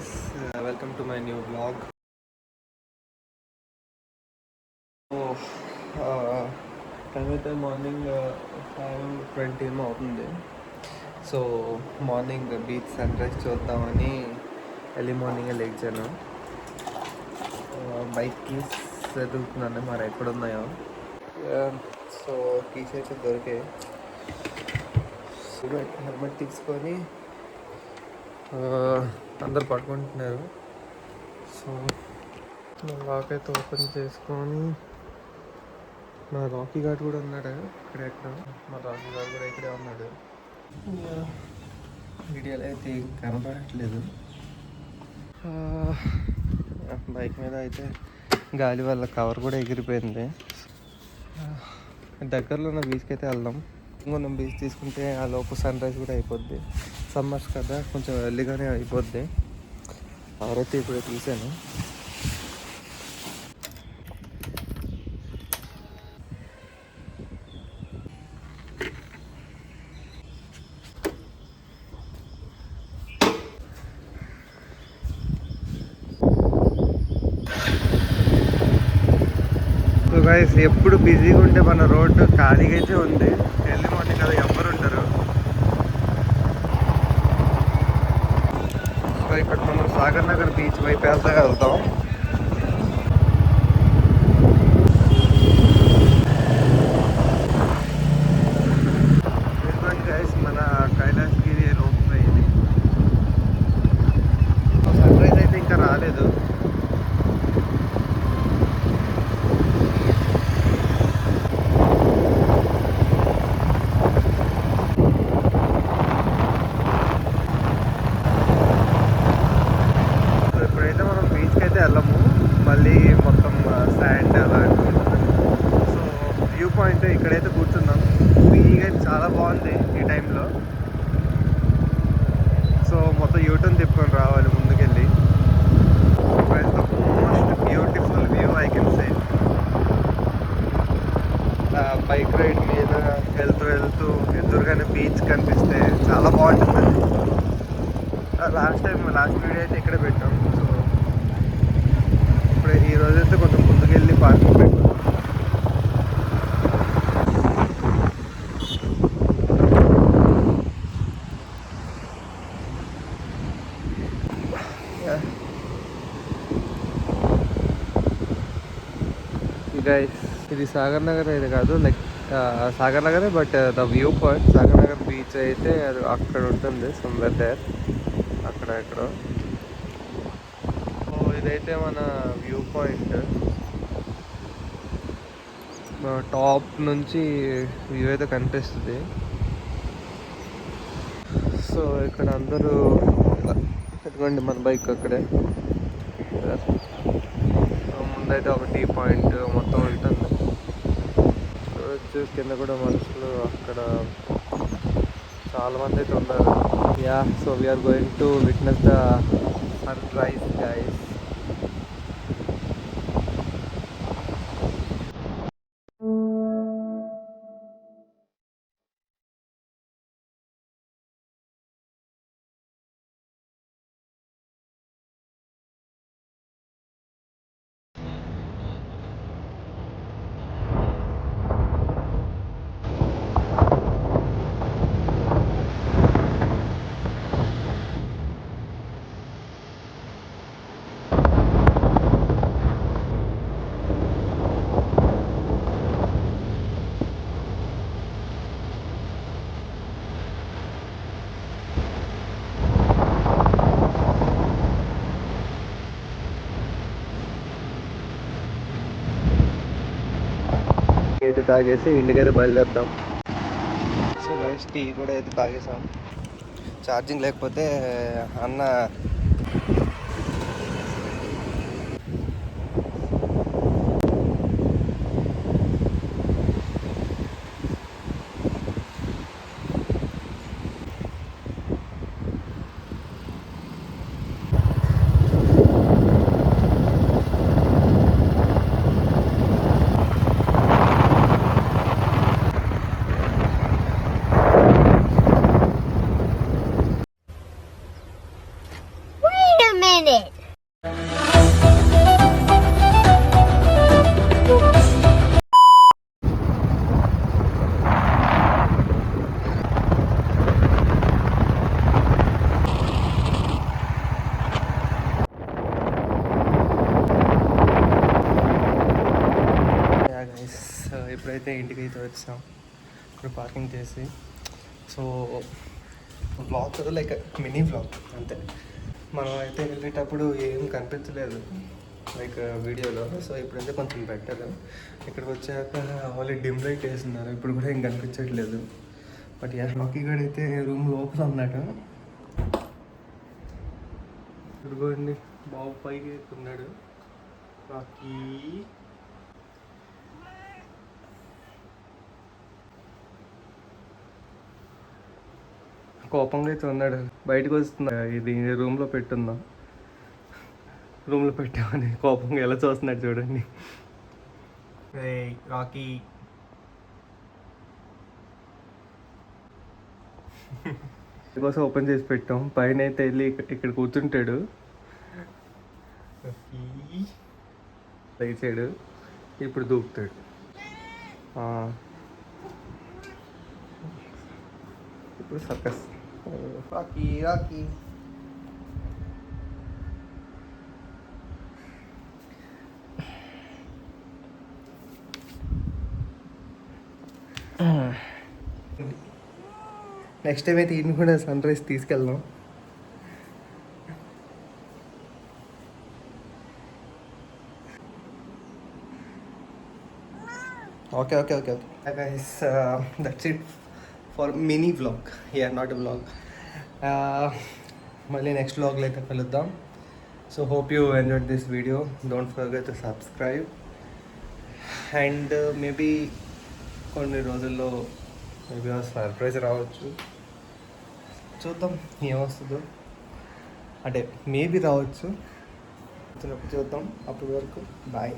guys, welcome to my new vlog. Oh, time అయితే morning 5:20 ఏమో అవుతుంది. So morning beach sunrise చూద్దామని early మార్నింగే లేచాను. బైక్ కీస్ వెతుకుతున్నాను మరి ఎక్కడ ఉన్నాయో. సో కీస్ అయితే దొరికాయి. హెల్మెట్ తీసుకొని అందరు పడుకుంటున్నారు. సో నా లాక్ అయితే ఓపెన్ చేసుకొని, మా రాకీ గార్డ్ కూడా ఉన్నాడు ఎక్కడ. మా రాకీ గార్డ్ కూడా ఇక్కడే ఉన్నాడు. వీడియోలో అయితే కనపడట్లేదు. బైక్ మీద అయితే గాలి వల్ల కవర్ కూడా ఎగిరిపోయింది. దగ్గరలో ఉన్న బీచ్కి అయితే వెళ్దాం. ఇంకొన్న బీచ్ తీసుకుంటే ఆ లోపు సన్ రైజ్ కూడా అయిపోద్ది. సమ్మర్స్ కదా, కొంచెం ఎర్లీగానే అయిపోద్ది. ఎవరైతే ఇప్పుడే తీసాను. సో గైస్, ఎప్పుడు బిజీగా ఉంటే మన రోడ్డు ఖాళీగా అయితే ఉంది. ఎర్లీ మార్నింగ్ కదా, ఎవ్వరు ఉంటారు. సో ఇక్కడ మనం సాగర్ నగర్ బీచ్ వైపు వెళ్తాం. గైస్, మన కైలాసగిరి రోప్ వే ఇది. సన్ రైజ్ అయితే ఇంకా రాలేదు. ఇప్పుడైతే మనం బీచ్కి అయితే వెళ్ళము, మళ్ళీ మొత్తం శాండ్ అలాంటి. సో వ్యూ పాయింట్ ఇక్కడైతే కూర్చున్నాం. ఫ్రీగా చాలా బాగుంది ఈ టైంలో. సో మొత్తం యూటర్న్ తిప్పుకొని రావాలి ముందుకెళ్ళి. Most beautiful view I can say. Bike ride మీద వెళ్తూ ఎదురుగానే బీచ్ కనిపిస్తే చాలా బాగుంటుంది. లాస్ట్ వీడియో అయితే ఇక్కడే పెట్టాం. సో ఇప్పుడు ఈ రోజైతే కొంచెం ముందుకెళ్ళి పార్కింగ్ పెట్టాం. గైస్, ఇది సాగర్ నగర్ అయితే కాదు, లైక్ సాగర్ నగరే, but the view point Sagar Nagar beach అయితే అది అక్కడ ఉంటుంది, సమ్వేర్ దేర్, అక్కడ ఎక్కడో. సో ఇదైతే మన వ్యూ పాయింట్. టాప్ నుంచి వ్యూ అయితే కనిపిస్తుంది. సో ఇక్కడ అందరూ ఎటువంటి మన బైక్ అక్కడే. ముందైతే ఒక టీ పాయింట్ మొత్తం ఉంటుంది. చూడొచ్చు కింద కూడా మనుషులు అక్కడ చాలా మంది అయితే ఉన్నారు. So we're going to witness the sunrise guys. అయితే తాగేసి ఇంటికైతే బయలుదేరుతాం. సో గైస్, టీ కూడా అయితే తాగేసాం. ఛార్జింగ్ లేకపోతే అన్న అయితే వచ్చాం ఇప్పుడు పార్కింగ్ చేసి. So blog like mini blog అంతే. మనం అయితే వెళ్ళేటప్పుడు ఏం కనిపించలేదు లైక్ వీడియోలో. సో ఇప్పుడైతే కొంచెం బెటర్. ఇక్కడికి వచ్చాక ఓన్లీ డిమ్ లైట్ వేస్తున్నారు, ఇప్పుడు కూడా ఏం కనిపించట్లేదు. బట్ రాకీ గడ్ అయితే రూమ్ లోపల ఉన్నాడు. ఇదిగోండి బాబు పైకి ఎక్కున్నాడు. రాకీ కోపంగా అయితే ఉన్నాడు. బయటకు వస్తున్నా, ఇది రూమ్లో పెట్టుందా, రూమ్లో పెట్టామని కోపంగా ఎలా చూస్తున్నాడు చూడండి. రాకీ కోసం ఓపెన్ చేసి పెట్టాం. పైన అయితే వెళ్ళి ఇక్కడ కూర్చుంటాడు. లేచాడు, ఇప్పుడు దూకుతాడు. ఇప్పుడు circus. Rocky Rocky next time అయితే ఈయన కూడా సన్ రైజ్ తీసుకెళ్దాం. Okay okay okay okay guys, that's it for mini vlog. Not a vlog. మళ్ళీ నెక్స్ట్ వ్లాగ్లో అయితే కలుద్దాం. So hope you enjoyed this video. Don't forget to subscribe. And maybe కొన్ని రోజుల్లో మేబీ సర్ప్రైజ్ రావచ్చు, చూద్దాం ఏమొస్తుందో. అంటే మేబీ రావచ్చు, చూద్దాం. అప్పటి వరకు బాయ్.